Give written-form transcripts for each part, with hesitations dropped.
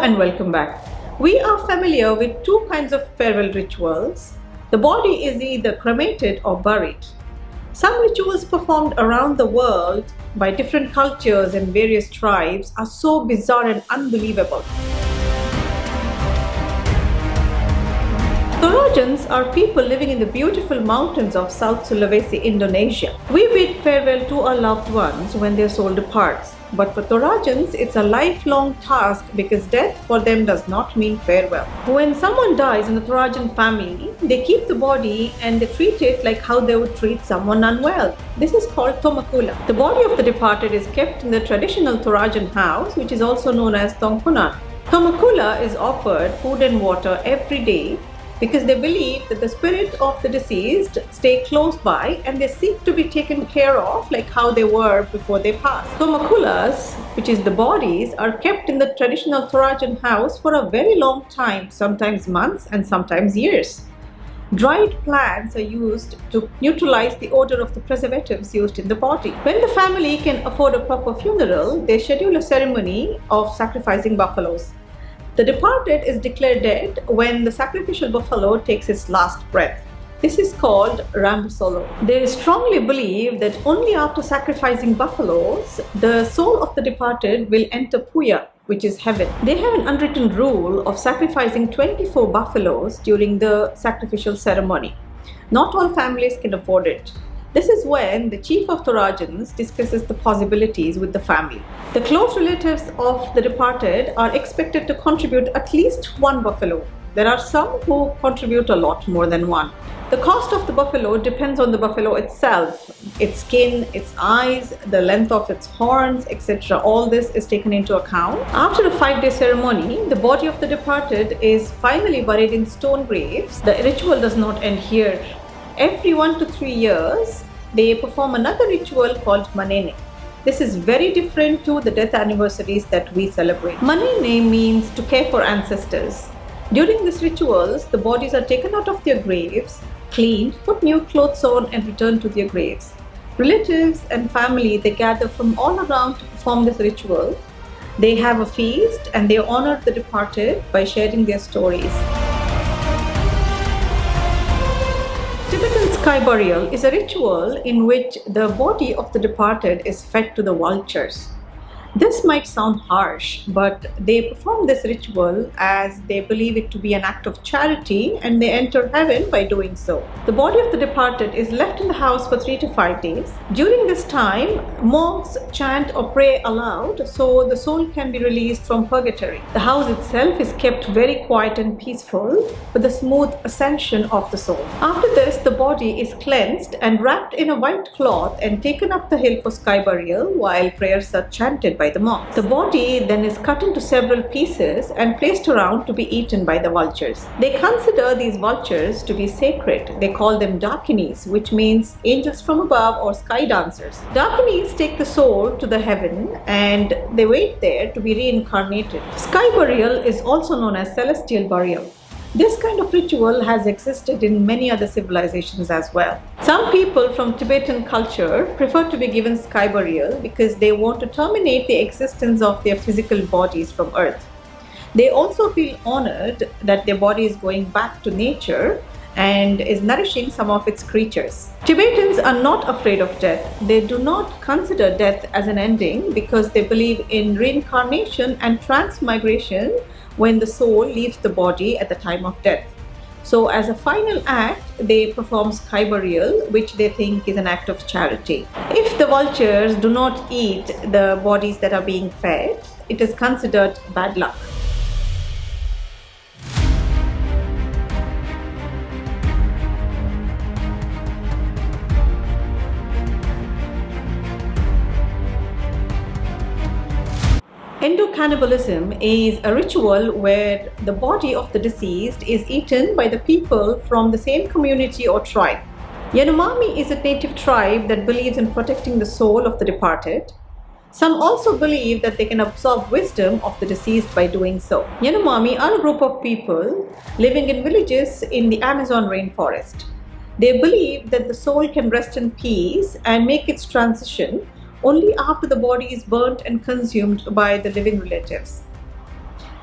and welcome back. We are familiar with two kinds of farewell rituals. The body is either cremated or buried. Some rituals performed around the world by different cultures and various tribes are so bizarre and unbelievable. Torajans are people living in the beautiful mountains of South Sulawesi, Indonesia. We bid farewell to our loved ones when their soul departs. But for Torajans, it's a lifelong task because death for them does not mean farewell. When someone dies in the Torajan family, they keep the body and they treat it like how they would treat someone unwell. This is called tomakula. The body of the departed is kept in the traditional Torajan house, which is also known as tongkunan. Tomakula is offered food and water every day because they believe that the spirit of the deceased stay close by and they seek to be taken care of like how they were before they passed. Tomakulas, which is the bodies, are kept in the traditional Torajan house for a very long time, sometimes months and sometimes years. Dried plants are used to neutralize the odor of the preservatives used in the body. When the family can afford a proper funeral, they schedule a ceremony of sacrificing buffaloes. The departed is declared dead when the sacrificial buffalo takes its last breath. This is called rambusolo. They strongly believe that only after sacrificing buffaloes, the soul of the departed will enter puya, which is heaven. They have an unwritten rule of sacrificing 24 buffaloes during the sacrificial ceremony. Not all families can afford it. This is when the chief of Torajans discusses the possibilities with the family. The close relatives of the departed are expected to contribute at least one buffalo. There are some who contribute a lot more than one. The cost of the buffalo depends on the buffalo itself, its skin, its eyes, the length of its horns, etc. All this is taken into account. After a 5-day ceremony, the body of the departed is finally buried in stone graves. The ritual does not end here. Every 1 to 3 years, they perform another ritual called manene. This is very different to the death anniversaries that we celebrate. Manene means to care for ancestors. During these rituals, the bodies are taken out of their graves, cleaned, put new clothes on and returned to their graves. Relatives and family, they gather from all around to perform this ritual. They have a feast and they honor the departed by sharing their stories. Tibetan sky burial is a ritual in which the body of the departed is fed to the vultures. This might sound harsh, but they perform this ritual as they believe it to be an act of charity and they enter heaven by doing so. The body of the departed is left in the house for 3 to 5 days. During this time, monks chant or pray aloud so the soul can be released from purgatory. The house itself is kept very quiet and peaceful for the smooth ascension of the soul. After this, the body is cleansed and wrapped in a white cloth and taken up the hill for sky burial while prayers are chanted by the monks. The body then is cut into several pieces and placed around to be eaten by the vultures. They consider these vultures to be sacred. They call them dakinis, which means angels from above or sky dancers. Dakinis take the soul to the heaven and they wait there to be reincarnated. Sky burial is also known as celestial burial. This kind of ritual has existed in many other civilizations as well. Some people from Tibetan culture prefer to be given sky burial because they want to terminate the existence of their physical bodies from earth. They also feel honored that their body is going back to nature and is nourishing some of its creatures. Tibetans are not afraid of death. They do not consider death as an ending because they believe in reincarnation and transmigration when the soul leaves the body at the time of death. So as a final act, they perform sky burial, which they think is an act of charity. If the vultures do not eat the bodies that are being fed, it is considered bad luck. Endocannibalism is a ritual where the body of the deceased is eaten by the people from the same community or tribe. Yanomami is a native tribe that believes in protecting the soul of the departed. Some also believe that they can absorb wisdom of the deceased by doing so. Yanomami are a group of people living in villages in the Amazon rainforest. They believe that the soul can rest in peace and make its transition only after the body is burnt and consumed by the living relatives.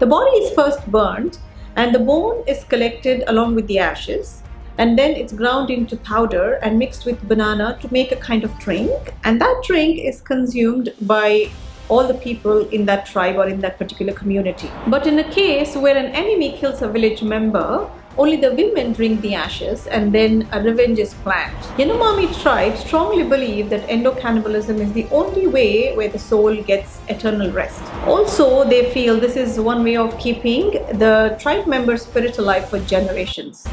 The body is first burnt and the bone is collected along with the ashes, and then it's ground into powder and mixed with banana to make a kind of drink, and that drink is consumed by all the people in that tribe or in that particular community. But in a case where an enemy kills a village member, only the women drink the ashes and then a revenge is planned. Yanomami tribe strongly believe that endocannibalism is the only way where the soul gets eternal rest. Also, they feel this is one way of keeping the tribe member's spirit alive for generations.